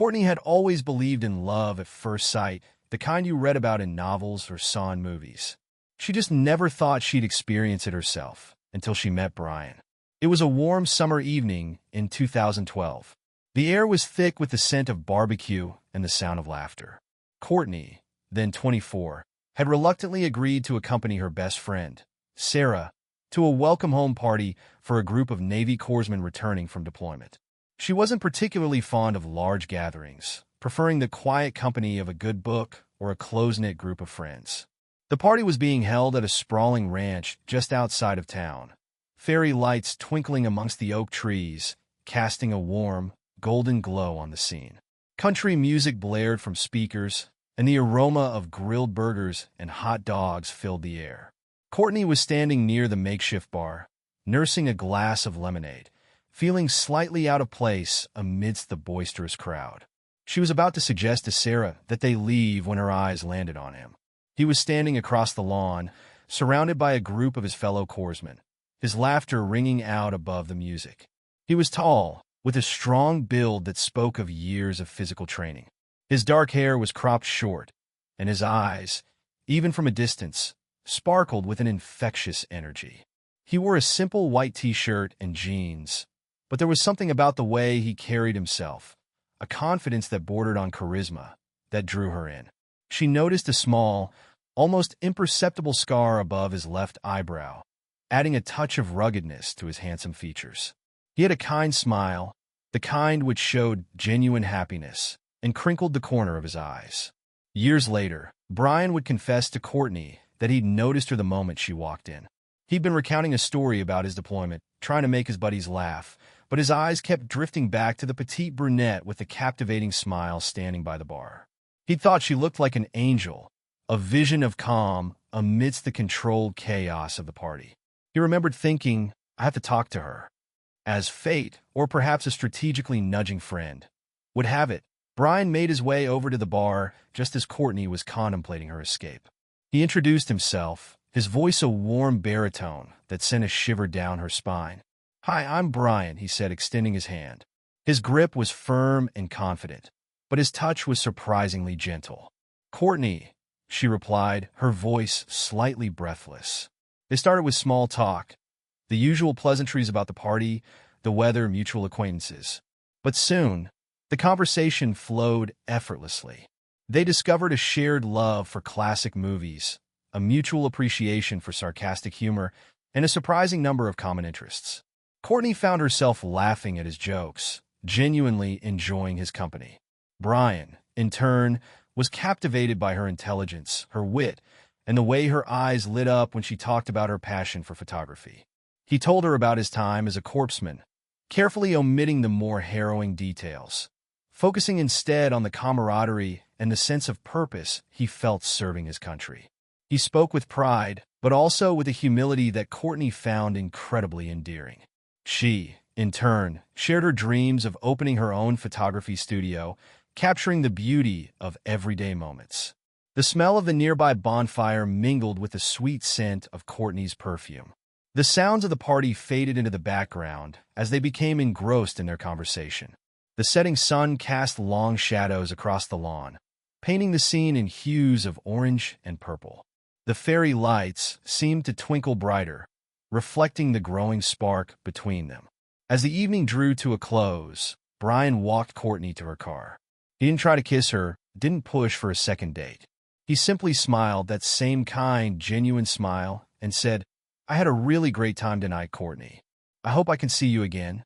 Courtney had always believed in love at first sight, the kind you read about in novels or saw in movies. She just never thought she'd experience it herself until she met Brian. It was a warm summer evening in 2012. The air was thick with the scent of barbecue and the sound of laughter. Courtney, then 24, had reluctantly agreed to accompany her best friend, Sarah, to a welcome-home party for a group of Navy Corpsmen returning from deployment. She wasn't particularly fond of large gatherings, preferring the quiet company of a good book or a close-knit group of friends. The party was being held at a sprawling ranch just outside of town, fairy lights twinkling amongst the oak trees, casting a warm, golden glow on the scene. Country music blared from speakers, and the aroma of grilled burgers and hot dogs filled the air. Courtney was standing near the makeshift bar, nursing a glass of lemonade, feeling slightly out of place amidst the boisterous crowd. She was about to suggest to Sarah that they leave when her eyes landed on him. He was standing across the lawn, surrounded by a group of his fellow corpsmen, his laughter ringing out above the music. He was tall, with a strong build that spoke of years of physical training. His dark hair was cropped short, and his eyes, even from a distance, sparkled with an infectious energy. He wore a simple white t-shirt and jeans, but there was something about the way he carried himself, a confidence that bordered on charisma, that drew her in. She noticed a small, almost imperceptible scar above his left eyebrow, adding a touch of ruggedness to his handsome features. He had a kind smile, the kind which showed genuine happiness, and crinkled the corner of his eyes. Years later, Brian would confess to Courtney that he'd noticed her the moment she walked in. He'd been recounting a story about his deployment, trying to make his buddies laugh, but his eyes kept drifting back to the petite brunette with the captivating smile standing by the bar. He thought she looked like an angel, a vision of calm amidst the controlled chaos of the party. He remembered thinking, I have to talk to her. As fate, or perhaps a strategically nudging friend, would have it, Brian made his way over to the bar just as Courtney was contemplating her escape. He introduced himself, his voice a warm baritone that sent a shiver down her spine. Hi, I'm Brian, he said, extending his hand. His grip was firm and confident, but his touch was surprisingly gentle. Courtney, she replied, her voice slightly breathless. They started with small talk, the usual pleasantries about the party, the weather, mutual acquaintances. But soon, the conversation flowed effortlessly. They discovered a shared love for classic movies, a mutual appreciation for sarcastic humor, and a surprising number of common interests. Courtney found herself laughing at his jokes, genuinely enjoying his company. Brian, in turn, was captivated by her intelligence, her wit, and the way her eyes lit up when she talked about her passion for photography. He told her about his time as a corpsman, carefully omitting the more harrowing details, focusing instead on the camaraderie and the sense of purpose he felt serving his country. He spoke with pride, but also with a humility that Courtney found incredibly endearing. She, in turn, shared her dreams of opening her own photography studio, capturing the beauty of everyday moments. The smell of the nearby bonfire mingled with the sweet scent of Courtney's perfume. The sounds of the party faded into the background as they became engrossed in their conversation. The setting sun cast long shadows across the lawn, painting the scene in hues of orange and purple. The fairy lights seemed to twinkle brighter, reflecting the growing spark between them. As the evening drew to a close, Brian walked Courtney to her car. He didn't try to kiss her, didn't push for a second date. He simply smiled, that same kind, genuine smile, and said, I had a really great time tonight, Courtney. I hope I can see you again.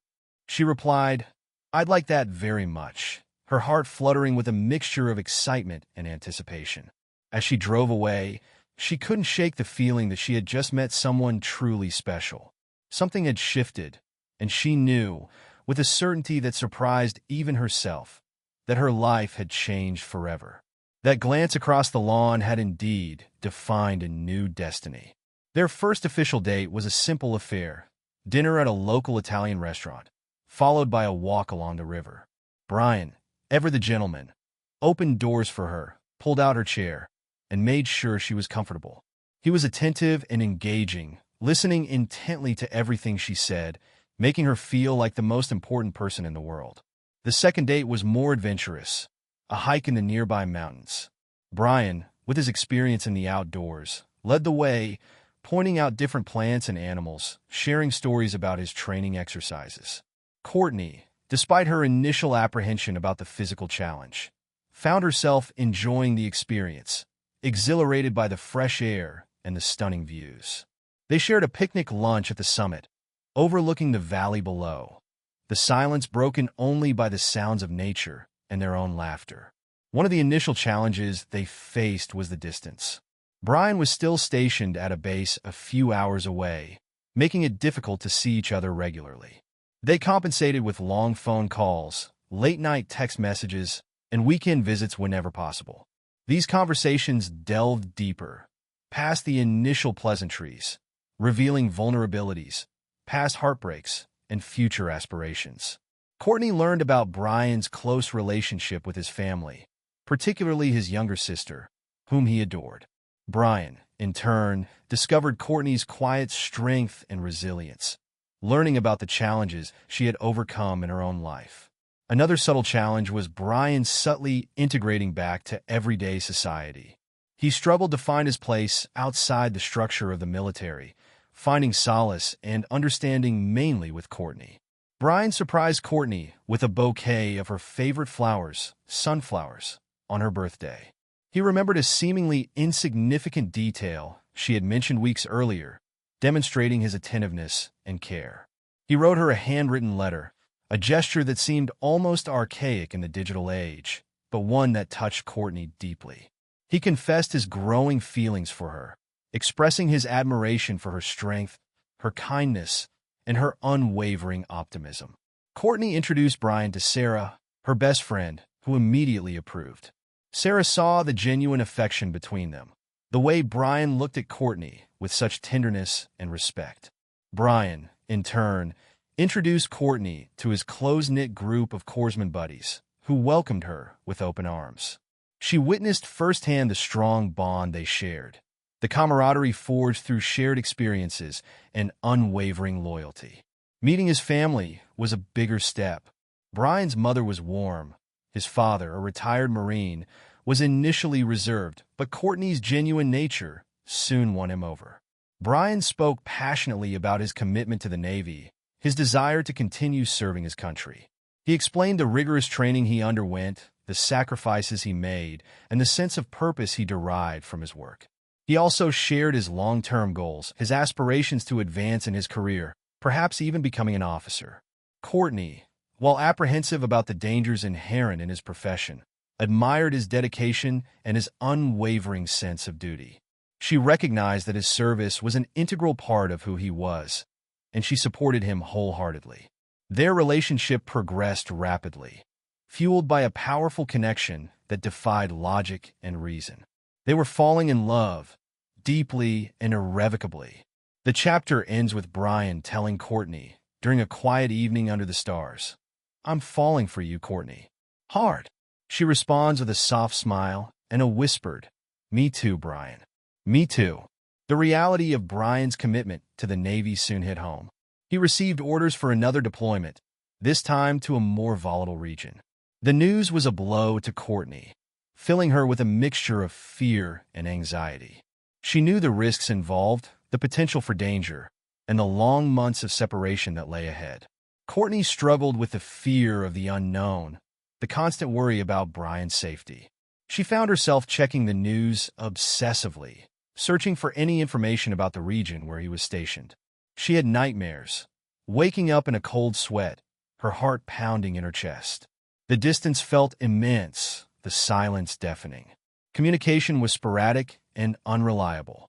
She replied, I'd like that very much, her heart fluttering with a mixture of excitement and anticipation. As she drove away, she couldn't shake the feeling that she had just met someone truly special. Something had shifted, and she knew, with a certainty that surprised even herself, that her life had changed forever. That glance across the lawn had indeed defined a new destiny. Their first official date was a simple affair, dinner at a local Italian restaurant, followed by a walk along the river. Brian, ever the gentleman, opened doors for her, pulled out her chair, and made sure she was comfortable. He was attentive and engaging, listening intently to everything she said, making her feel like the most important person in the world. The second date was more adventurous, a hike in the nearby mountains. Brian, with his experience in the outdoors, led the way, pointing out different plants and animals, sharing stories about his training exercises. Courtney, despite her initial apprehension about the physical challenge, found herself enjoying the experience, exhilarated by the fresh air and the stunning views. They shared a picnic lunch at the summit, overlooking the valley below, the silence broken only by the sounds of nature and their own laughter. One of the initial challenges they faced was the distance. Brian was still stationed at a base a few hours away, making it difficult to see each other regularly. They compensated with long phone calls, late-night text messages, and weekend visits whenever possible. These conversations delved deeper, past the initial pleasantries, revealing vulnerabilities, past heartbreaks, and future aspirations. Courtney learned about Brian's close relationship with his family, particularly his younger sister, whom he adored. Brian, in turn, discovered Courtney's quiet strength and resilience, learning about the challenges she had overcome in her own life. Another subtle challenge was Brian subtly integrating back to everyday society. He struggled to find his place outside the structure of the military, finding solace and understanding mainly with Courtney. Brian surprised Courtney with a bouquet of her favorite flowers, sunflowers, on her birthday. He remembered a seemingly insignificant detail she had mentioned weeks earlier, demonstrating his attentiveness and care. He wrote her a handwritten letter, a gesture that seemed almost archaic in the digital age, but one that touched Courtney deeply. He confessed his growing feelings for her, expressing his admiration for her strength, her kindness, and her unwavering optimism. Courtney introduced Brian to Sarah, her best friend, who immediately approved. Sarah saw the genuine affection between them, the way Brian looked at Courtney with such tenderness and respect. Brian, in turn, introduced Courtney to his close-knit group of Corpsman buddies, who welcomed her with open arms. She witnessed firsthand the strong bond they shared, the camaraderie forged through shared experiences and unwavering loyalty. Meeting his family was a bigger step. Brian's mother was warm. His father, a retired Marine, was initially reserved, but Courtney's genuine nature soon won him over. Brian spoke passionately about his commitment to the Navy, his desire to continue serving his country. He explained the rigorous training he underwent, the sacrifices he made, and the sense of purpose he derived from his work. He also shared his long-term goals, his aspirations to advance in his career, perhaps even becoming an officer. Courtney, while apprehensive about the dangers inherent in his profession, admired his dedication and his unwavering sense of duty. She recognized that his service was an integral part of who he was, and she supported him wholeheartedly. Their relationship progressed rapidly, fueled by a powerful connection that defied logic and reason. They were falling in love, deeply and irrevocably. The chapter ends with Brian telling Courtney, during a quiet evening under the stars, "I'm falling for you, Courtney. Hard." She responds with a soft smile and a whispered, "Me too, Brian. Me too." The reality of Brian's commitment to the Navy soon hit home. He received orders for another deployment, this time to a more volatile region. The news was a blow to Courtney, filling her with a mixture of fear and anxiety. She knew the risks involved, the potential for danger, and the long months of separation that lay ahead. Courtney struggled with the fear of the unknown, the constant worry about Brian's safety. She found herself checking the news obsessively, searching for any information about the region where he was stationed. She had nightmares, waking up in a cold sweat, her heart pounding in her chest. The distance felt immense, the silence deafening. Communication was sporadic and unreliable.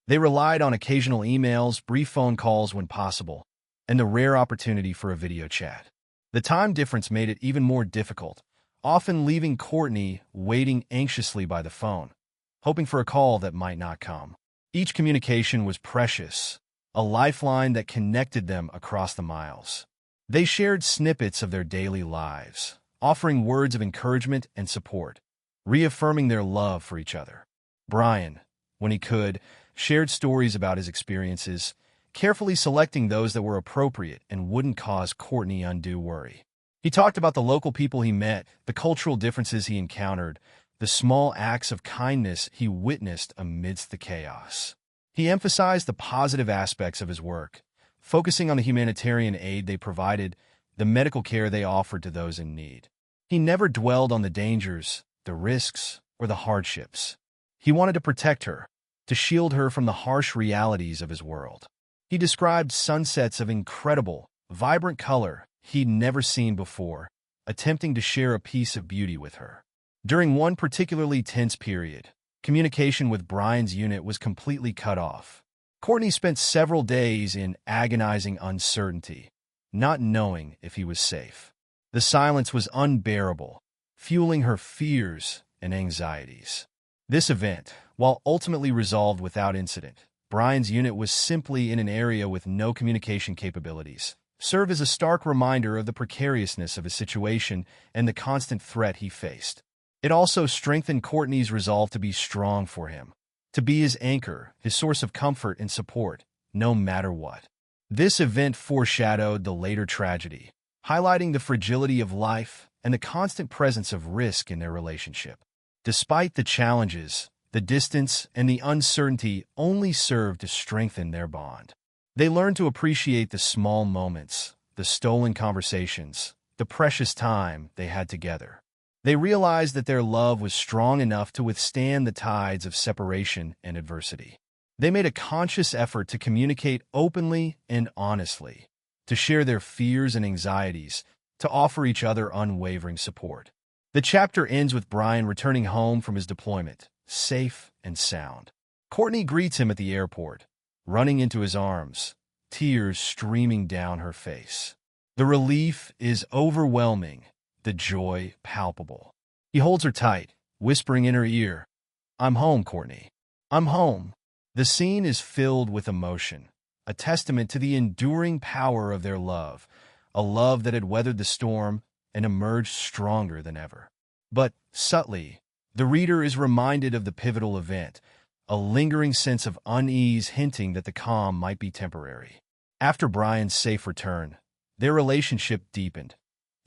They relied on occasional emails, brief phone calls when possible, and the rare opportunity for a video chat. The time difference made it even more difficult, often leaving Courtney waiting anxiously by the phone, hoping for a call that might not come. Each communication was precious, a lifeline that connected them across the miles. They shared snippets of their daily lives, offering words of encouragement and support, reaffirming their love for each other. Brian, when he could, shared stories about his experiences, carefully selecting those that were appropriate and wouldn't cause Courtney undue worry. He talked about the local people he met, the cultural differences he encountered, the small acts of kindness he witnessed amidst the chaos. He emphasized the positive aspects of his work, focusing on the humanitarian aid they provided, the medical care they offered to those in need. He never dwelled on the dangers, the risks, or the hardships. He wanted to protect her, to shield her from the harsh realities of his world. He described sunsets of incredible, vibrant color he'd never seen before, attempting to share a piece of beauty with her. During one particularly tense period, communication with Brian's unit was completely cut off. Courtney spent several days in agonizing uncertainty, not knowing if he was safe. The silence was unbearable, fueling her fears and anxieties. This event, while ultimately resolved without incident, Brian's unit was simply in an area with no communication capabilities, served as a stark reminder of the precariousness of his situation and the constant threat he faced. It also strengthened Courtney's resolve to be strong for him, to be his anchor, his source of comfort and support, no matter what. This event foreshadowed the later tragedy, highlighting the fragility of life and the constant presence of risk in their relationship. Despite the challenges, the distance and the uncertainty only served to strengthen their bond. They learned to appreciate the small moments, the stolen conversations, the precious time they had together. They realized that their love was strong enough to withstand the tides of separation and adversity. They made a conscious effort to communicate openly and honestly, to share their fears and anxieties, to offer each other unwavering support. The chapter ends with Brian returning home from his deployment, safe and sound. Courtney greets him at the airport, running into his arms, tears streaming down her face. The relief is overwhelming, the joy palpable. He holds her tight, whispering in her ear, "I'm home, Courtney. I'm home." The scene is filled with emotion, a testament to the enduring power of their love, a love that had weathered the storm and emerged stronger than ever. But, subtly, the reader is reminded of the pivotal event, a lingering sense of unease hinting that the calm might be temporary. After Brian's safe return, their relationship deepened,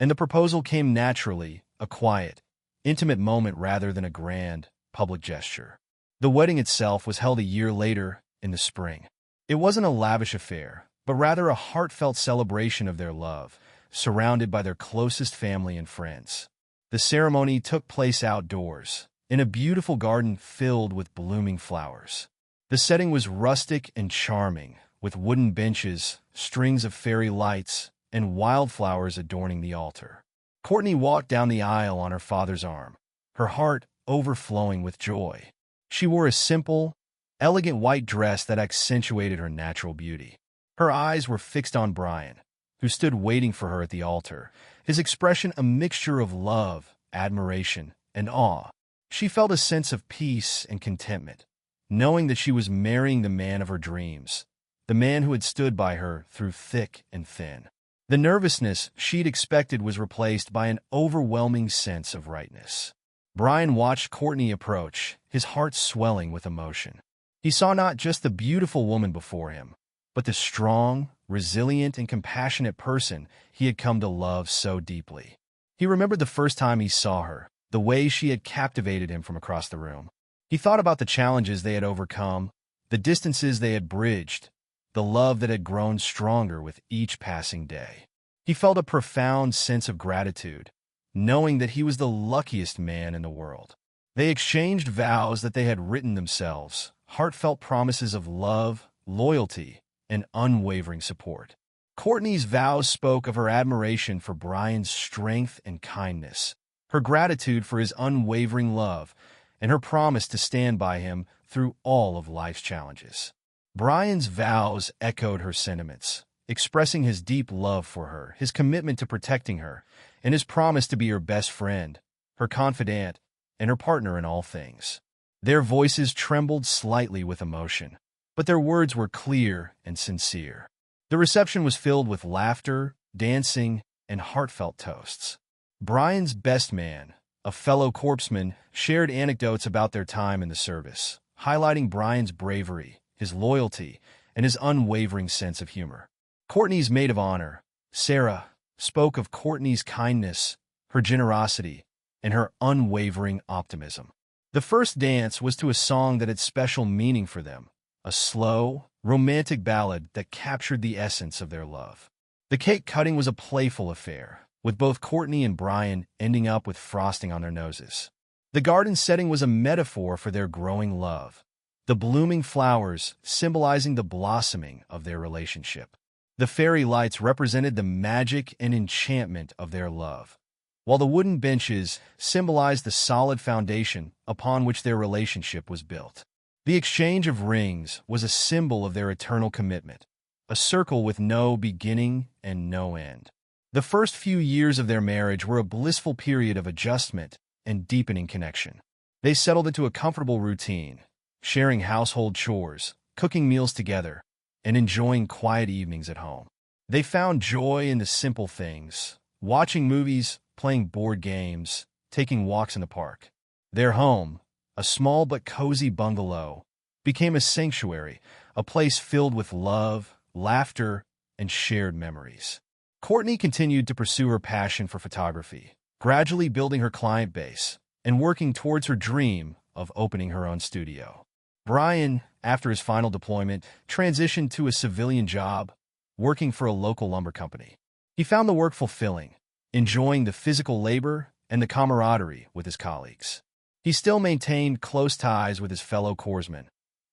and the proposal came naturally, a quiet, intimate moment rather than a grand, public gesture. The wedding itself was held a year later, in the spring. It wasn't a lavish affair, but rather a heartfelt celebration of their love, surrounded by their closest family and friends. The ceremony took place outdoors, in a beautiful garden filled with blooming flowers. The setting was rustic and charming, with wooden benches, strings of fairy lights, and wildflowers adorning the altar. Courtney walked down the aisle on her father's arm, her heart overflowing with joy. She wore a simple, elegant white dress that accentuated her natural beauty. Her eyes were fixed on Brian, who stood waiting for her at the altar, his expression a mixture of love, admiration, and awe. She felt a sense of peace and contentment, knowing that she was marrying the man of her dreams, the man who had stood by her through thick and thin. The nervousness she'd expected was replaced by an overwhelming sense of rightness. Brian watched Courtney approach, his heart swelling with emotion. He saw not just the beautiful woman before him, but the strong, resilient, and compassionate person he had come to love so deeply. He remembered the first time he saw her, the way she had captivated him from across the room. He thought about the challenges they had overcome, the distances they had bridged, the love that had grown stronger with each passing day. He felt a profound sense of gratitude, knowing that he was the luckiest man in the world. They exchanged vows that they had written themselves, heartfelt promises of love, loyalty, and unwavering support. Courtney's vows spoke of her admiration for Brian's strength and kindness, her gratitude for his unwavering love, and her promise to stand by him through all of life's challenges. Brian's vows echoed her sentiments, expressing his deep love for her, his commitment to protecting her, and his promise to be her best friend, her confidant, and her partner in all things. Their voices trembled slightly with emotion, but their words were clear and sincere. The reception was filled with laughter, dancing, and heartfelt toasts. Brian's best man, a fellow corpsman, shared anecdotes about their time in the service, highlighting Brian's bravery, his loyalty, and his unwavering sense of humor. Courtney's maid of honor, Sarah, spoke of Courtney's kindness, her generosity, and her unwavering optimism. The first dance was to a song that had special meaning for them, a slow, romantic ballad that captured the essence of their love. The cake cutting was a playful affair, with both Courtney and Brian ending up with frosting on their noses. The garden setting was a metaphor for their growing love, the blooming flowers symbolizing the blossoming of their relationship. The fairy lights represented the magic and enchantment of their love, while the wooden benches symbolized the solid foundation upon which their relationship was built. The exchange of rings was a symbol of their eternal commitment, a circle with no beginning and no end. The first few years of their marriage were a blissful period of adjustment and deepening connection. They settled into a comfortable routine, sharing household chores, cooking meals together, and enjoying quiet evenings at home. They found joy in the simple things, watching movies, playing board games, taking walks in the park. Their home, a small but cozy bungalow, became a sanctuary, a place filled with love, laughter, and shared memories. Courtney continued to pursue her passion for photography, gradually building her client base and working towards her dream of opening her own studio. Brian, after his final deployment, transitioned to a civilian job, working for a local lumber company. He found the work fulfilling, enjoying the physical labor and the camaraderie with his colleagues. He still maintained close ties with his fellow corpsmen,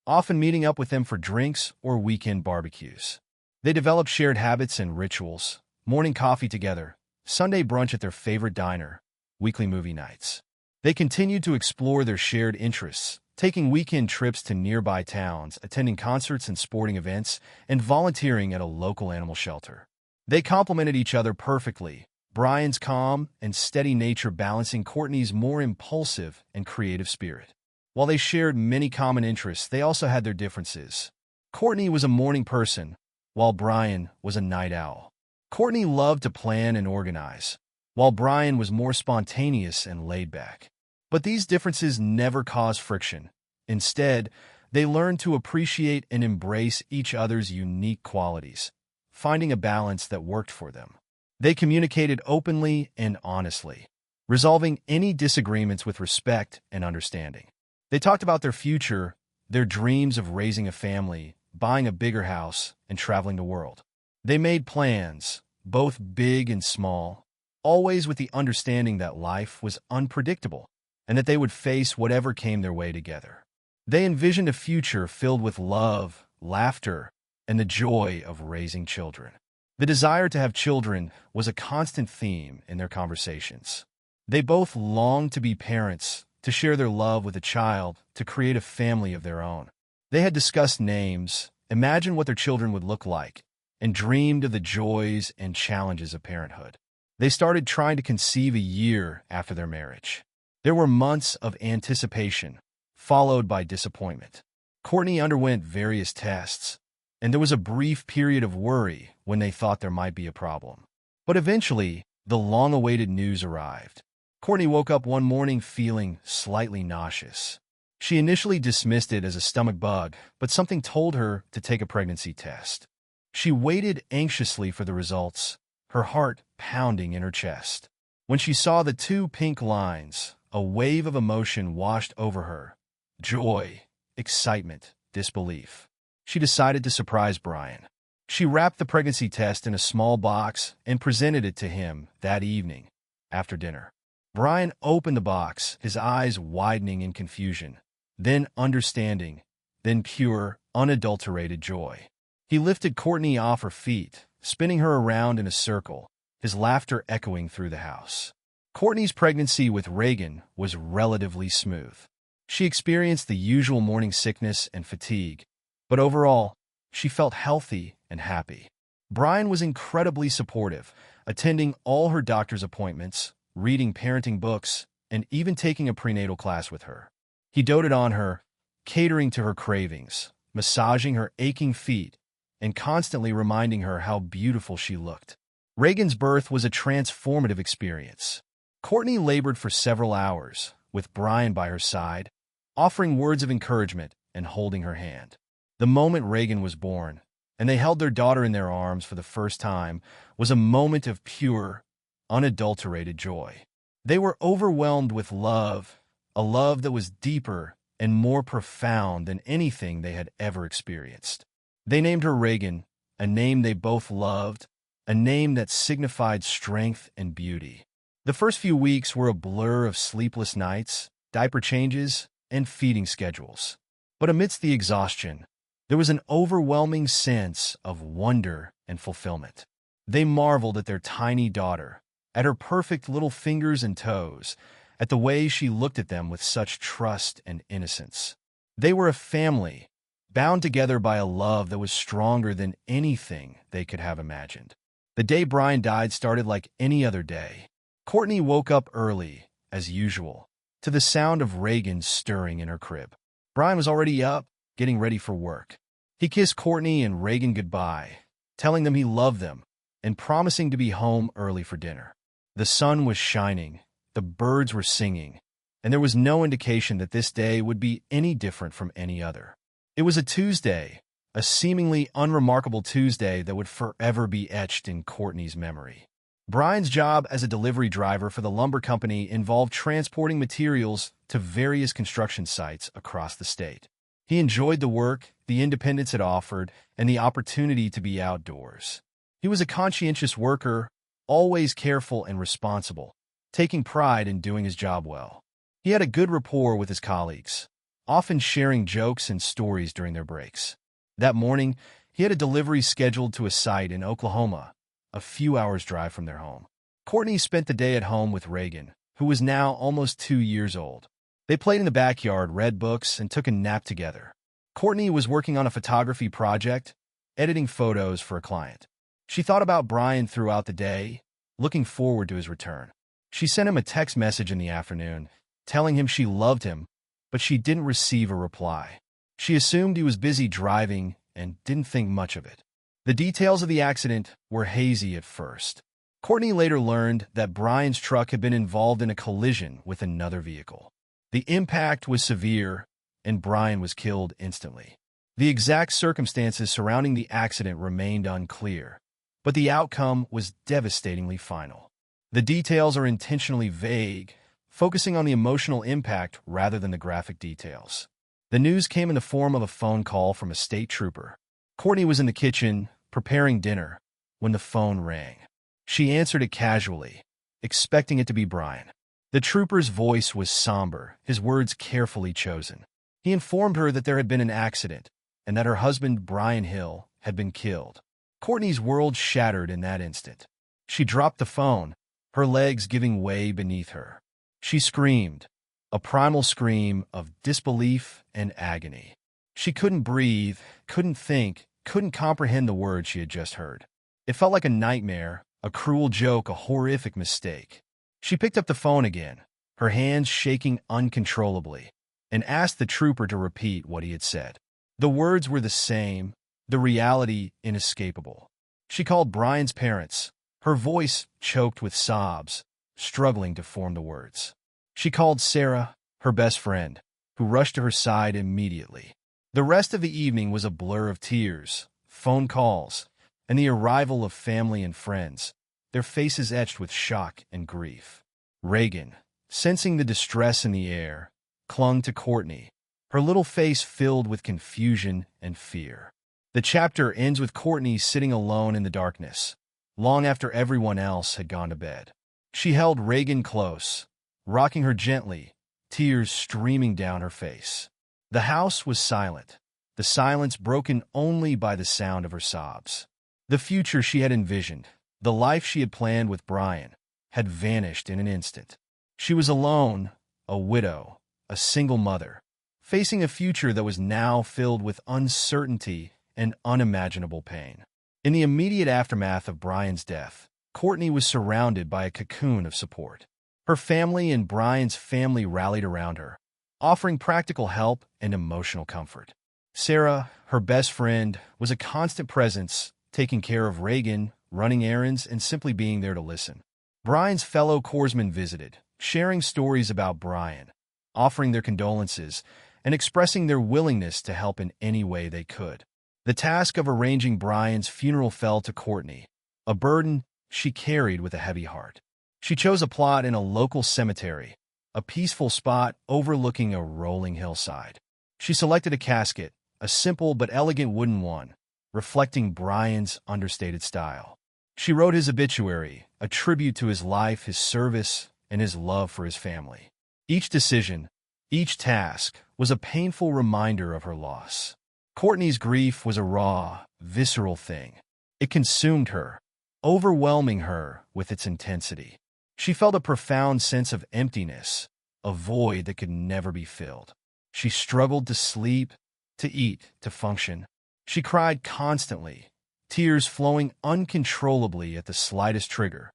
often meeting up with them for drinks or weekend barbecues. They developed shared habits and rituals, morning coffee together, Sunday brunch at their favorite diner, weekly movie nights. They continued to explore their shared interests, taking weekend trips to nearby towns, attending concerts and sporting events, and volunteering at a local animal shelter. They complemented each other perfectly, Brian's calm and steady nature balancing Courtney's more impulsive and creative spirit. While they shared many common interests, they also had their differences. Courtney was a morning person, while Brian was a night owl. Courtney loved to plan and organize, while Brian was more spontaneous and laid back. But these differences never caused friction. Instead, they learned to appreciate and embrace each other's unique qualities, finding a balance that worked for them. They communicated openly and honestly, resolving any disagreements with respect and understanding. They talked about their future, their dreams of raising a family, buying a bigger house, and traveling the world. They made plans, both big and small, always with the understanding that life was unpredictable and that they would face whatever came their way together. They envisioned a future filled with love, laughter, and the joy of raising children. The desire to have children was a constant theme in their conversations. They both longed to be parents, to share their love with a child, to create a family of their own. They had discussed names, imagined what their children would look like, and dreamed of the joys and challenges of parenthood. They started trying to conceive a year after their marriage. There were months of anticipation, followed by disappointment. Courtney underwent various tests, and there was a brief period of worry when they thought there might be a problem. But eventually, the long-awaited news arrived. Courtney woke up one morning feeling slightly nauseous. She initially dismissed it as a stomach bug, but something told her to take a pregnancy test. She waited anxiously for the results, her heart pounding in her chest. When she saw the 2 pink lines, a wave of emotion washed over her. Joy, excitement, disbelief. She decided to surprise Brian. She wrapped the pregnancy test in a small box and presented it to him that evening, after dinner. Brian opened the box, his eyes widening in confusion, then understanding, then pure, unadulterated joy. He lifted Courtney off her feet, spinning her around in a circle, his laughter echoing through the house. Courtney's pregnancy with Reagan was relatively smooth. She experienced the usual morning sickness and fatigue, but overall, she felt healthy and happy. Brian was incredibly supportive, attending all her doctor's appointments, reading parenting books, and even taking a prenatal class with her. He doted on her, catering to her cravings, massaging her aching feet, and constantly reminding her how beautiful she looked. Reagan's birth was a transformative experience. Courtney labored for several hours, with Brian by her side, offering words of encouragement and holding her hand. The moment Reagan was born, and they held their daughter in their arms for the first time, was a moment of pure, unadulterated joy. They were overwhelmed with love, a love that was deeper and more profound than anything they had ever experienced. They named her Reagan, a name they both loved, a name that signified strength and beauty. The first few weeks were a blur of sleepless nights, diaper changes, and feeding schedules. But amidst the exhaustion, there was an overwhelming sense of wonder and fulfillment. They marveled at their tiny daughter, at her perfect little fingers and toes, at the way she looked at them with such trust and innocence. They were a family, bound together by a love that was stronger than anything they could have imagined. The day Brian died started like any other day. Courtney woke up early, as usual, to the sound of Reagan stirring in her crib. Brian was already up, getting ready for work. He kissed Courtney and Reagan goodbye, telling them he loved them, and promising to be home early for dinner. The sun was shining, the birds were singing, and there was no indication that this day would be any different from any other. It was a Tuesday, a seemingly unremarkable Tuesday that would forever be etched in Courtney's memory. Brian's job as a delivery driver for the lumber company involved transporting materials to various construction sites across the state. He enjoyed the work, the independence it offered, and the opportunity to be outdoors. He was a conscientious worker, always careful and responsible, taking pride in doing his job well. He had a good rapport with his colleagues, often sharing jokes and stories during their breaks. That morning, he had a delivery scheduled to a site in Oklahoma, a few hours' drive from their home. Courtney spent the day at home with Reagan, who was now almost 2 years old. They played in the backyard, read books, and took a nap together. Courtney was working on a photography project, editing photos for a client. She thought about Brian throughout the day, looking forward to his return. She sent him a text message in the afternoon, telling him she loved him, but she didn't receive a reply. She assumed he was busy driving and didn't think much of it. The details of the accident were hazy at first. Courtney later learned that Brian's truck had been involved in a collision with another vehicle. The impact was severe, and Brian was killed instantly. The exact circumstances surrounding the accident remained unclear, but the outcome was devastatingly final. The details are intentionally vague, focusing on the emotional impact rather than the graphic details. The news came in the form of a phone call from a state trooper. Courtney was in the kitchen, preparing dinner, when the phone rang. She answered it casually, expecting it to be Brian. The trooper's voice was somber, his words carefully chosen. He informed her that there had been an accident, and that her husband, Brian Hill, had been killed. Courtney's world shattered in that instant. She dropped the phone, her legs giving way beneath her. She screamed, a primal scream of disbelief and agony. She couldn't breathe, couldn't think, couldn't comprehend the words she had just heard. It felt like a nightmare, a cruel joke, a horrific mistake. She picked up the phone again, her hands shaking uncontrollably, and asked the trooper to repeat what he had said. The words were the same, the reality inescapable. She called Brian's parents, her voice choked with sobs, struggling to form the words. She called Sarah, her best friend, who rushed to her side immediately. The rest of the evening was a blur of tears, phone calls, and the arrival of family and friends, their faces etched with shock and grief. Reagan, sensing the distress in the air, clung to Courtney, her little face filled with confusion and fear. The chapter ends with Courtney sitting alone in the darkness, long after everyone else had gone to bed. She held Reagan close, rocking her gently, tears streaming down her face. The house was silent, the silence broken only by the sound of her sobs. The future she had envisioned, the life she had planned with Brian, had vanished in an instant. She was alone, a widow, a single mother, facing a future that was now filled with uncertainty and unimaginable pain. In the immediate aftermath of Brian's death, Courtney was surrounded by a cocoon of support. Her family and Brian's family rallied around her, offering practical help and emotional comfort. Sarah, her best friend, was a constant presence, taking care of Reagan, running errands, and simply being there to listen. Brian's fellow corpsmen visited, sharing stories about Brian, offering their condolences, and expressing their willingness to help in any way they could. The task of arranging Brian's funeral fell to Courtney, a burden she carried with a heavy heart. She chose a plot in a local cemetery, a peaceful spot overlooking a rolling hillside. She selected a casket, a simple but elegant wooden one, reflecting Brian's understated style. She wrote his obituary, a tribute to his life, his service, and his love for his family. Each decision, each task, was a painful reminder of her loss. Courtney's grief was a raw, visceral thing. It consumed her, overwhelming her with its intensity. She felt a profound sense of emptiness, a void that could never be filled. She struggled to sleep, to eat, to function. She cried constantly, tears flowing uncontrollably at the slightest trigger.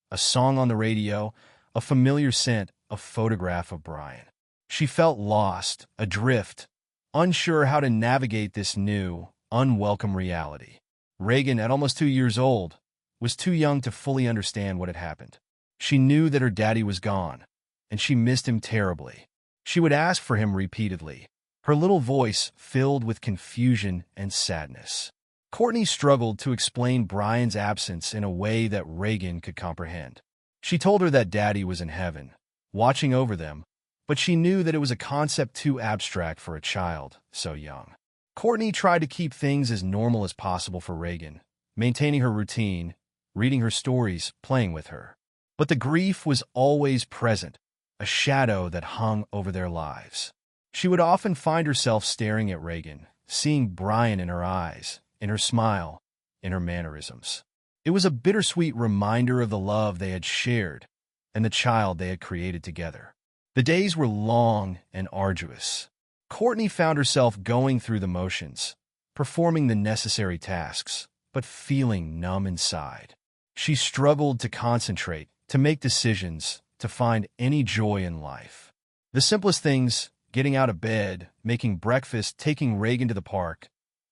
A song on the radio, a familiar scent, a photograph of Brian. She felt lost, adrift, unsure how to navigate this new, unwelcome reality. Reagan, at almost 2 years old, was too young to fully understand what had happened. She knew that her daddy was gone, and she missed him terribly. She would ask for him repeatedly, her little voice filled with confusion and sadness. Courtney struggled to explain Brian's absence in a way that Reagan could comprehend. She told her that Daddy was in heaven, watching over them, but she knew that it was a concept too abstract for a child so young. Courtney tried to keep things as normal as possible for Reagan, maintaining her routine, reading her stories, playing with her. But the grief was always present, a shadow that hung over their lives. She would often find herself staring at Reagan, seeing Brian in her eyes, in her smile, in her mannerisms. It was a bittersweet reminder of the love they had shared and the child they had created together. The days were long and arduous. Courtney found herself going through the motions, performing the necessary tasks, but feeling numb inside. She struggled to concentrate, to make decisions, to find any joy in life. The simplest things, getting out of bed, making breakfast, taking Reagan to the park,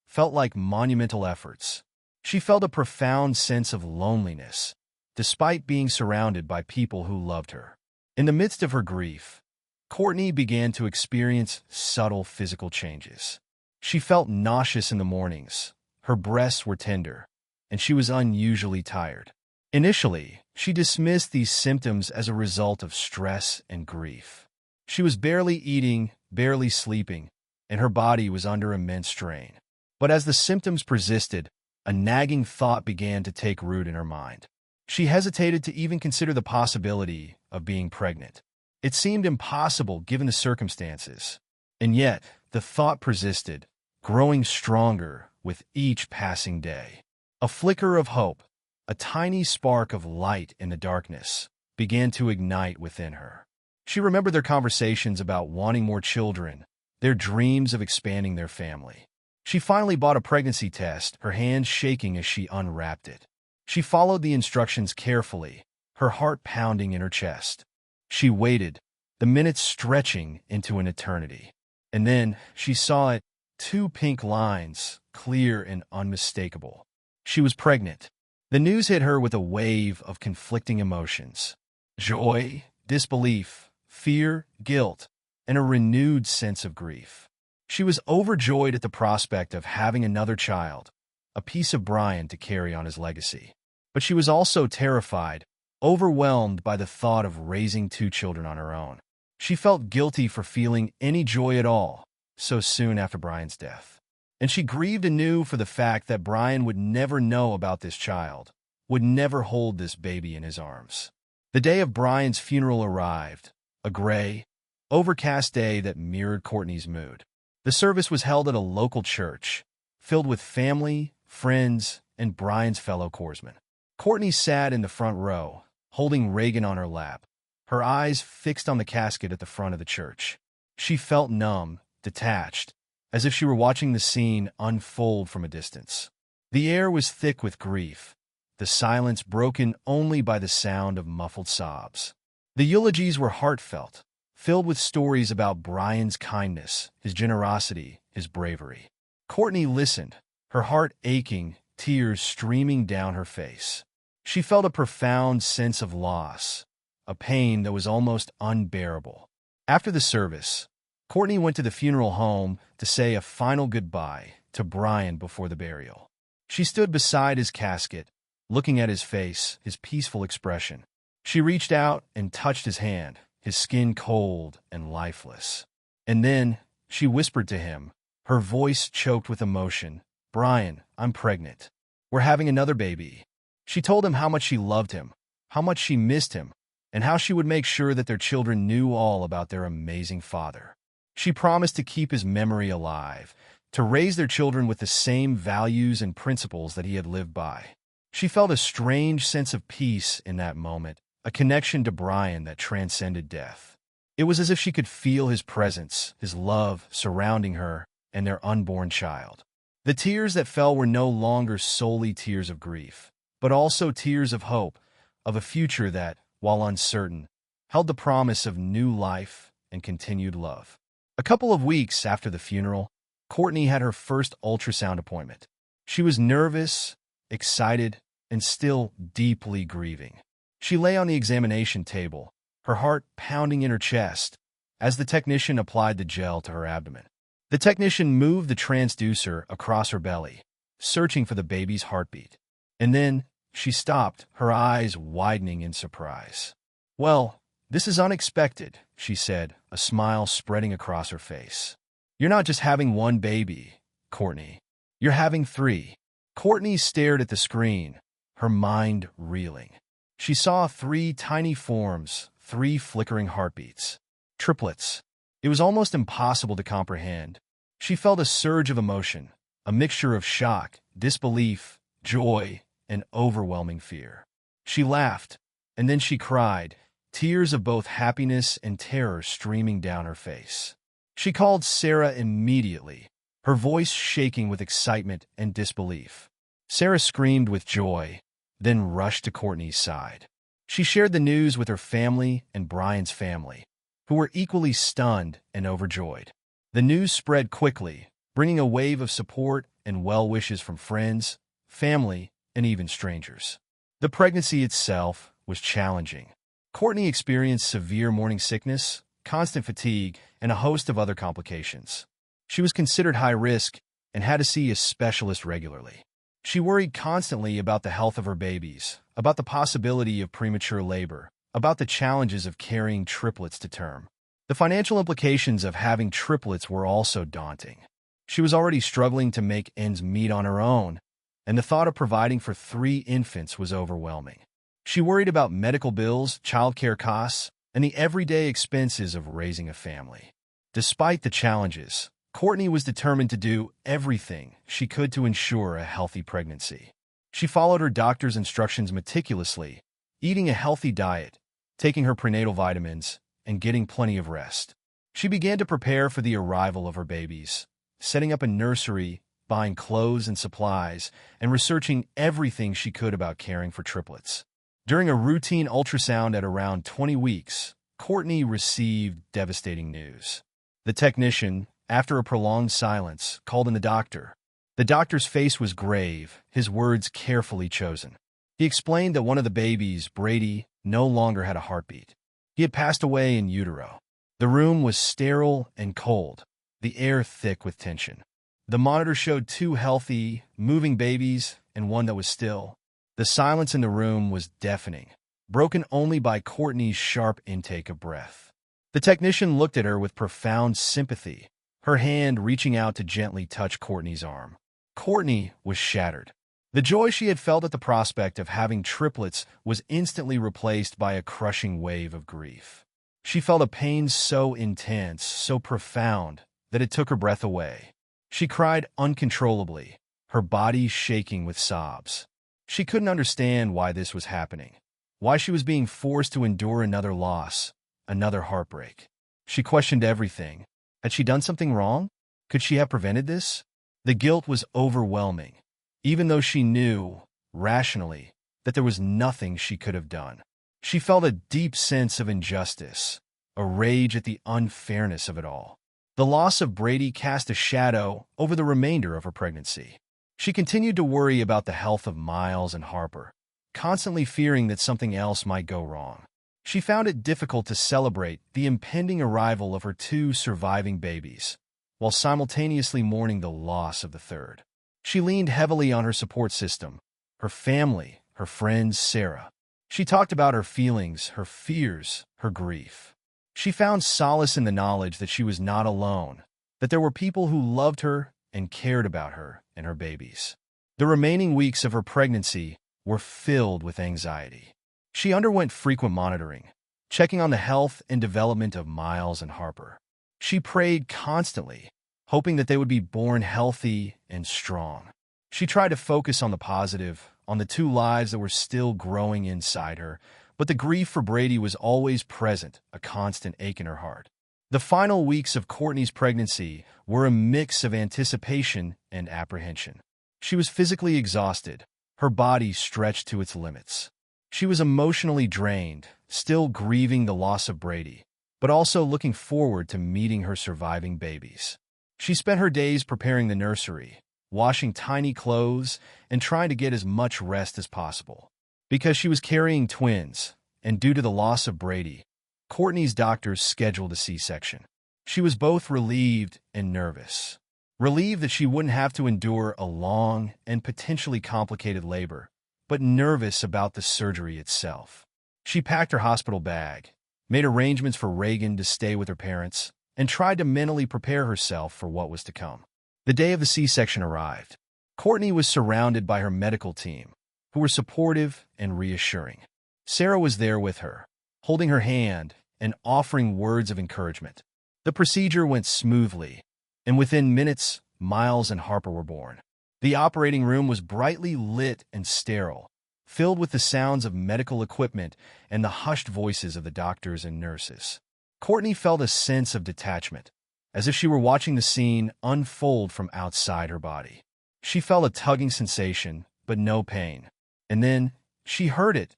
felt like monumental efforts. She felt a profound sense of loneliness, despite being surrounded by people who loved her. In the midst of her grief, Courtney began to experience subtle physical changes. She felt nauseous in the mornings, her breasts were tender, and she was unusually tired. Initially, she dismissed these symptoms as a result of stress and grief. She was barely eating, barely sleeping, and her body was under immense strain. But as the symptoms persisted, a nagging thought began to take root in her mind. She hesitated to even consider the possibility of being pregnant. It seemed impossible given the circumstances. And yet, the thought persisted, growing stronger with each passing day. A flicker of hope, a tiny spark of light in the darkness, began to ignite within her. She remembered their conversations about wanting more children, their dreams of expanding their family. She finally bought a pregnancy test, her hands shaking as she unwrapped it. She followed the instructions carefully, her heart pounding in her chest. She waited, the minutes stretching into an eternity. And then she saw it, 2 pink lines, clear and unmistakable. She was pregnant. The news hit her with a wave of conflicting emotions. Joy, disbelief, fear, guilt, and a renewed sense of grief. She was overjoyed at the prospect of having another child, a piece of Brian to carry on his legacy. But she was also terrified, overwhelmed by the thought of raising 2 children on her own. She felt guilty for feeling any joy at all so soon after Brian's death. And she grieved anew for the fact that Brian would never know about this child, would never hold this baby in his arms. The day of Brian's funeral arrived, a gray, overcast day that mirrored Courtney's mood. The service was held at a local church, filled with family, friends, and Brian's fellow corpsmen. Courtney sat in the front row, holding Reagan on her lap, her eyes fixed on the casket at the front of the church. She felt numb, detached, as if she were watching the scene unfold from a distance. The air was thick with grief, the silence broken only by the sound of muffled sobs. The eulogies were heartfelt, filled with stories about Brian's kindness, his generosity, his bravery. Courtney listened, her heart aching, tears streaming down her face. She felt a profound sense of loss, a pain that was almost unbearable. After the service, Courtney went to the funeral home to say a final goodbye, to Brian before the burial. She stood beside his casket, looking at his face, his peaceful expression. She reached out and touched his hand, his skin cold and lifeless. And then she whispered to him, her voice choked with emotion, "Brian, I'm pregnant. We're having another baby." She told him how much she loved him, how much she missed him, and how she would make sure that their children knew all about their amazing father. She promised to keep his memory alive, to raise their children with the same values and principles that he had lived by. She felt a strange sense of peace in that moment, a connection to Brian that transcended death. It was as if she could feel his presence, his love surrounding her and their unborn child. The tears that fell were no longer solely tears of grief, but also tears of hope, of a future that, while uncertain, held the promise of new life and continued love. A couple of weeks after the funeral, Courtney had her first ultrasound appointment. She was nervous, excited, and still deeply grieving. She lay on the examination table, her heart pounding in her chest, as the technician applied the gel to her abdomen. The technician moved the transducer across her belly, searching for the baby's heartbeat. And then she stopped, her eyes widening in surprise. "Well, this is unexpected," she said, a smile spreading across her face. "You're not just having one baby, Courtney. You're having 3. Courtney stared at the screen, her mind reeling. She saw 3 tiny forms, 3 flickering heartbeats. Triplets. It was almost impossible to comprehend. She felt a surge of emotion, a mixture of shock, disbelief, joy, and overwhelming fear. She laughed, and then she cried, tears of both happiness and terror streaming down her face. She called Sarah immediately, her voice shaking with excitement and disbelief. Sarah screamed with joy, then rushed to Courtney's side. She shared the news with her family and Brian's family, who were equally stunned and overjoyed. The news spread quickly, bringing a wave of support and well wishes from friends, family, and even strangers. The pregnancy itself was challenging. Courtney experienced severe morning sickness, constant fatigue, and a host of other complications. She was considered high risk and had to see a specialist regularly. She worried constantly about the health of her babies, about the possibility of premature labor, about the challenges of carrying triplets to term. The financial implications of having triplets were also daunting. She was already struggling to make ends meet on her own, and the thought of providing for 3 infants was overwhelming. She worried about medical bills, childcare costs, and the everyday expenses of raising a family. Despite the challenges, Courtney was determined to do everything she could to ensure a healthy pregnancy. She followed her doctor's instructions meticulously, eating a healthy diet, taking her prenatal vitamins, and getting plenty of rest. She began to prepare for the arrival of her babies, setting up a nursery, buying clothes and supplies, and researching everything she could about caring for triplets. During a routine ultrasound at around 20 weeks, Courtney received devastating news. The technician, after a prolonged silence, called in the doctor. The doctor's face was grave, his words carefully chosen. He explained that one of the babies, Brady, no longer had a heartbeat. He had passed away in utero. The room was sterile and cold, the air thick with tension. The monitor showed 2 healthy, moving babies and one that was still. The silence in the room was deafening, broken only by Courtney's sharp intake of breath. The technician looked at her with profound sympathy, her hand reaching out to gently touch Courtney's arm. Courtney was shattered. The joy she had felt at the prospect of having triplets was instantly replaced by a crushing wave of grief. She felt a pain so intense, so profound, that it took her breath away. She cried uncontrollably, her body shaking with sobs. She couldn't understand why this was happening, why she was being forced to endure another loss, another heartbreak. She questioned everything. Had she done something wrong? Could she have prevented this? The guilt was overwhelming, even though she knew, rationally, that there was nothing she could have done. She felt a deep sense of injustice, a rage at the unfairness of it all. The loss of Brady cast a shadow over the remainder of her pregnancy. She continued to worry about the health of Miles and Harper, constantly fearing that something else might go wrong. She found it difficult to celebrate the impending arrival of her 2 surviving babies, while simultaneously mourning the loss of the third. She leaned heavily on her support system, her family, her friend Sarah. She talked about her feelings, her fears, her grief. She found solace in the knowledge that she was not alone, that there were people who loved her and cared about her and her babies. The remaining weeks of her pregnancy were filled with anxiety. She underwent frequent monitoring, checking on the health and development of Miles and Harper. She prayed constantly, hoping that they would be born healthy and strong. She tried to focus on the positive, on the two lives that were still growing inside her, but the grief for Brady was always present, a constant ache in her heart. The final weeks of Courtney's pregnancy were a mix of anticipation and apprehension. She was physically exhausted, her body stretched to its limits. She was emotionally drained, still grieving the loss of Brady, but also looking forward to meeting her surviving babies. She spent her days preparing the nursery, washing tiny clothes, and trying to get as much rest as possible. Because she was carrying twins, and due to the loss of Brady, Courtney's doctors scheduled a C-section. She was both relieved and nervous. Relieved that she wouldn't have to endure a long and potentially complicated labor, but nervous about the surgery itself. She packed her hospital bag, made arrangements for Reagan to stay with her parents, and tried to mentally prepare herself for what was to come. The day of the C-section arrived. Courtney was surrounded by her medical team, who were supportive and reassuring. Sarah was there with her, holding her hand and offering words of encouragement. The procedure went smoothly, and within minutes, Miles and Harper were born. The operating room was brightly lit and sterile, filled with the sounds of medical equipment and the hushed voices of the doctors and nurses. Courtney felt a sense of detachment, as if she were watching the scene unfold from outside her body. She felt a tugging sensation, but no pain. And then, she heard it,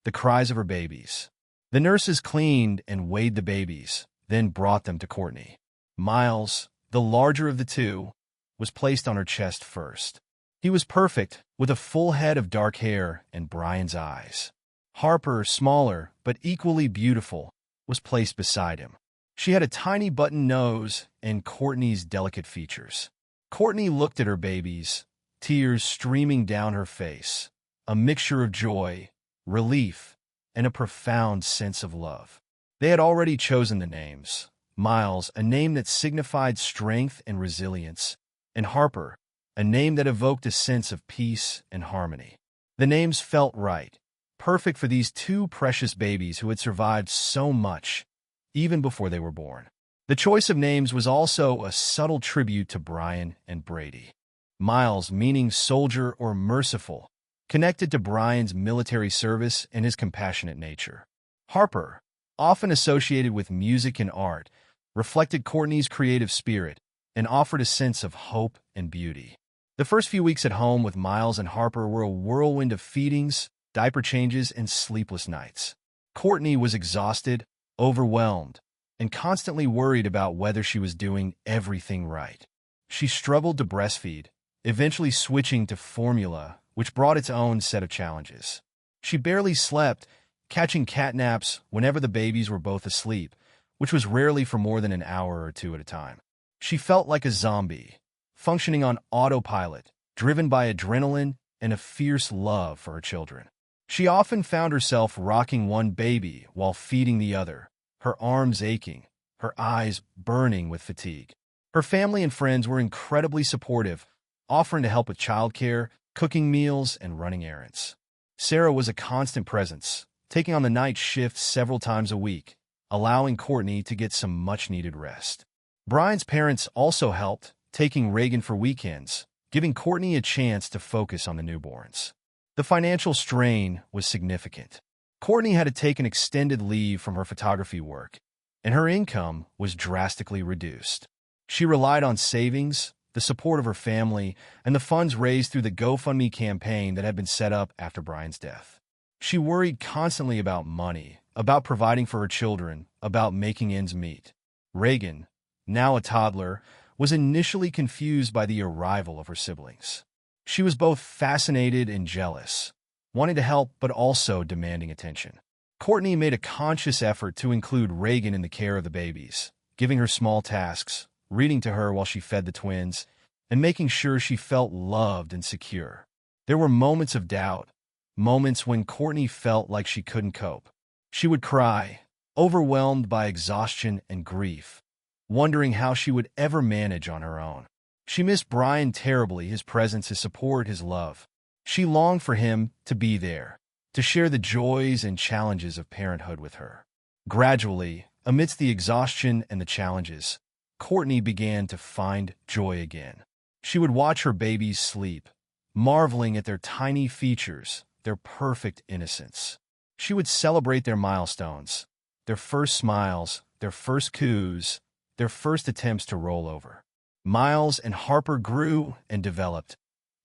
the cries of her babies. The nurses cleaned and weighed the babies, then brought them to Courtney. Miles, the larger of the two, was placed on her chest first. He was perfect, with a full head of dark hair and Brian's eyes. Harper, smaller but equally beautiful, was placed beside him. She had a tiny button nose and Courtney's delicate features. Courtney looked at her babies, tears streaming down her face, a mixture of joy, relief, and a profound sense of love. They had already chosen the names. Miles, a name that signified strength and resilience, and Harper, a name that evoked a sense of peace and harmony. The names felt right, perfect for these two precious babies who had survived so much, even before they were born. The choice of names was also a subtle tribute to Brian and Brady. Miles, meaning soldier or merciful, connected to Brian's military service and his compassionate nature. Harper, often associated with music and art, reflected Courtney's creative spirit and offered a sense of hope and beauty. The first few weeks at home with Miles and Harper were a whirlwind of feedings, diaper changes, and sleepless nights. Courtney was exhausted, overwhelmed, and constantly worried about whether she was doing everything right. She struggled to breastfeed, eventually switching to formula, which brought its own set of challenges. She barely slept, catching catnaps whenever the babies were both asleep, which was rarely for more than an hour or two at a time. She felt like a zombie, functioning on autopilot, driven by adrenaline and a fierce love for her children. She often found herself rocking one baby while feeding the other, her arms aching, her eyes burning with fatigue. Her family and friends were incredibly supportive, offering to help with childcare, cooking meals, and running errands. Sarah was a constant presence, taking on the night shift several times a week, allowing Courtney to get some much-needed rest. Brian's parents also helped, taking Reagan for weekends, giving Courtney a chance to focus on the newborns. The financial strain was significant. Courtney had to take an extended leave from her photography work, and her income was drastically reduced. She relied on savings, the support of her family, and the funds raised through the GoFundMe campaign that had been set up after Brian's death. She worried constantly about money, about providing for her children, about making ends meet. Reagan, now a toddler, was initially confused by the arrival of her siblings. She was both fascinated and jealous, wanting to help but also demanding attention. Courtney made a conscious effort to include Reagan in the care of the babies, giving her small tasks, reading to her while she fed the twins, and making sure she felt loved and secure. There were moments of doubt, moments when Courtney felt like she couldn't cope. She would cry, overwhelmed by exhaustion and grief, wondering how she would ever manage on her own. She missed Brian terribly, his presence, his support, his love. She longed for him to be there, to share the joys and challenges of parenthood with her. Gradually, amidst the exhaustion and the challenges, Courtney began to find joy again. She would watch her babies sleep, marveling at their tiny features, their perfect innocence. She would celebrate their milestones, their first smiles, their first coos, their first attempts to roll over. Miles and Harper grew and developed,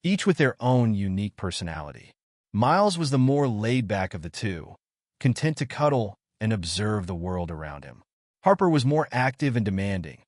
each with their own unique personality. Miles was the more laid-back of the two, content to cuddle and observe the world around him. Harper was more active and demanding,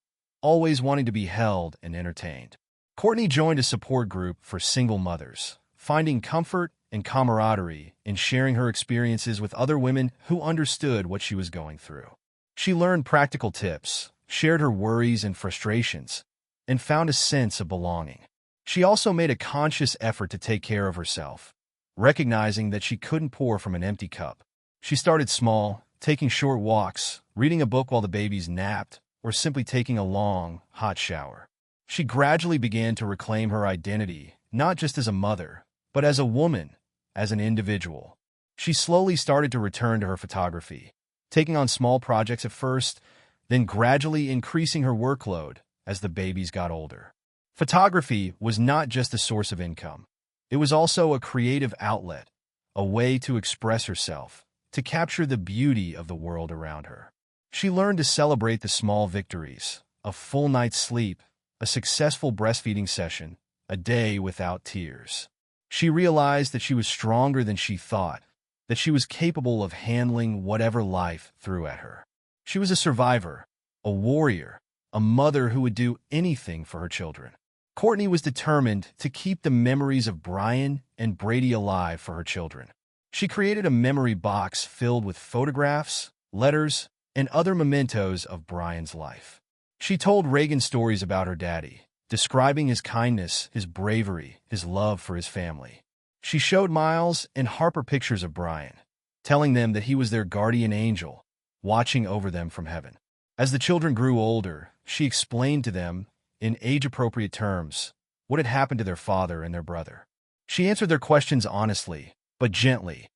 always wanting to be held and entertained. Courtney joined a support group for single mothers, finding comfort and camaraderie in sharing her experiences with other women who understood what she was going through. She learned practical tips, shared her worries and frustrations, and found a sense of belonging. She also made a conscious effort to take care of herself, recognizing that she couldn't pour from an empty cup. She started small, taking short walks, reading a book while the babies napped, or simply taking a long, hot shower. She gradually began to reclaim her identity, not just as a mother, but as a woman, as an individual. She slowly started to return to her photography, taking on small projects at first, then gradually increasing her workload as the babies got older. Photography was not just a source of income. It was also a creative outlet, a way to express herself, to capture the beauty of the world around her. She learned to celebrate the small victories, a full night's sleep, a successful breastfeeding session, a day without tears. She realized that she was stronger than she thought, that she was capable of handling whatever life threw at her. She was a survivor, a warrior, a mother who would do anything for her children. Courtney was determined to keep the memories of Brian and Brady alive for her children. She created a memory box filled with photographs, letters, and other mementos of Brian's life. She told Reagan stories about her daddy, describing his kindness, his bravery, his love for his family. She showed Miles and Harper pictures of Brian, telling them that he was their guardian angel, watching over them from heaven. As the children grew older, she explained to them, in age-appropriate terms, what had happened to their father and their brother. She answered their questions honestly, but gently,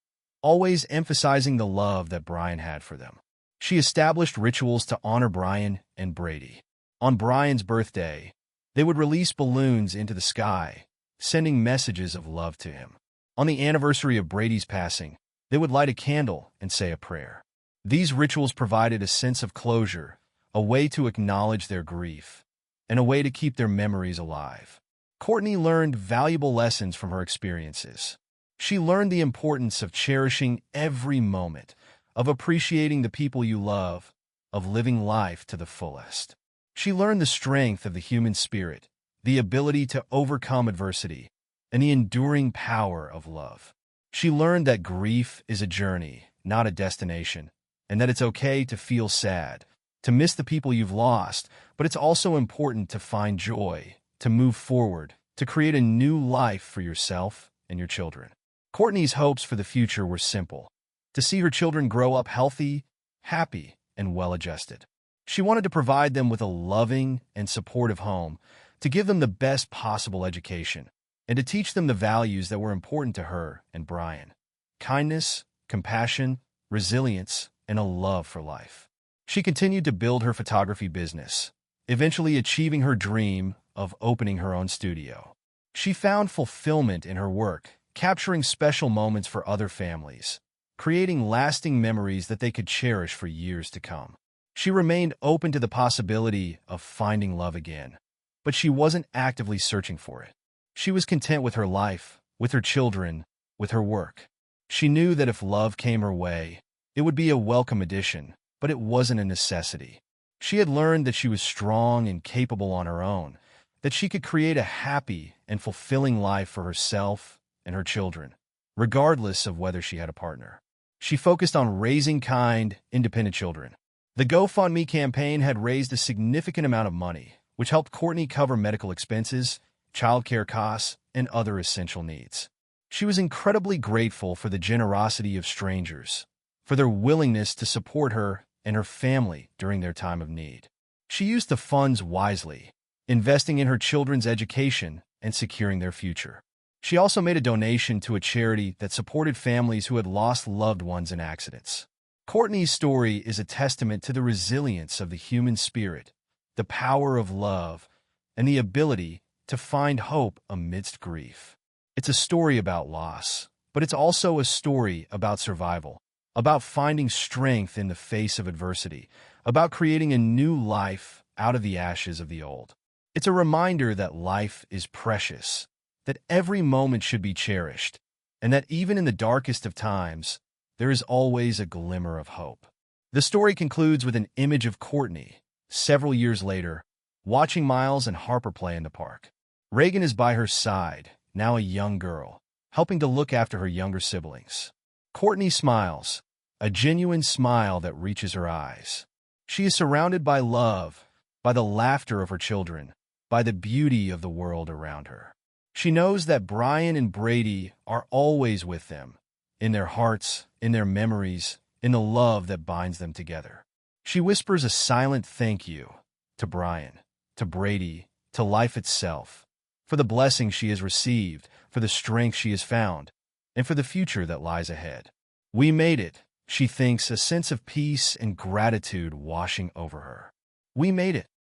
always emphasizing the love that Brian had for them. She established rituals to honor Brian and Brady. On Brian's birthday, they would release balloons into the sky, sending messages of love to him. On the anniversary of Brady's passing, they would light a candle and say a prayer. These rituals provided a sense of closure, a way to acknowledge their grief, and a way to keep their memories alive. Courtney learned valuable lessons from her experiences. She learned the importance of cherishing every moment, of appreciating the people you love, of living life to the fullest. She learned the strength of the human spirit, the ability to overcome adversity, and the enduring power of love. She learned that grief is a journey, not a destination, and that it's okay to feel sad, to miss the people you've lost, but it's also important to find joy, to move forward, to create a new life for yourself and your children. Courtney's hopes for the future were simple: to see her children grow up healthy, happy, and well-adjusted. She wanted to provide them with a loving and supportive home, to give them the best possible education, and to teach them the values that were important to her and Brian: kindness, compassion, resilience, and a love for life. She continued to build her photography business, eventually achieving her dream of opening her own studio. She found fulfillment in her work, capturing special moments for other families, creating lasting memories that they could cherish for years to come. She remained open to the possibility of finding love again, but she wasn't actively searching for it. She was content with her life, with her children, with her work. She knew that if love came her way, it would be a welcome addition, but it wasn't a necessity. She had learned that she was strong and capable on her own, that she could create a happy and fulfilling life for herself and her children, regardless of whether she had a partner. She focused on raising kind, independent children. The GoFundMe campaign had raised a significant amount of money, which helped Courtney cover medical expenses, childcare costs, and other essential needs. She was incredibly grateful for the generosity of strangers, for their willingness to support her and her family during their time of need. She used the funds wisely, investing in her children's education and securing their future. She also made a donation to a charity that supported families who had lost loved ones in accidents. Courtney's story is a testament to the resilience of the human spirit, the power of love, and the ability to find hope amidst grief. It's a story about loss, but it's also a story about survival, about finding strength in the face of adversity, about creating a new life out of the ashes of the old. It's a reminder that life is precious, that every moment should be cherished, and that even in the darkest of times, there is always a glimmer of hope. The story concludes with an image of Courtney, several years later, watching Miles and Harper play in the park. Reagan is by her side, now a young girl, helping to look after her younger siblings. Courtney smiles, a genuine smile that reaches her eyes. She is surrounded by love, by the laughter of her children, by the beauty of the world around her. She knows that Brian and Brady are always with them, in their hearts, in their memories, in the love that binds them together. She whispers a silent thank you to Brian, to Brady, to life itself, for the blessings she has received, for the strength she has found, and for the future that lies ahead. We made it, she thinks, a sense of peace and gratitude washing over her. We made it.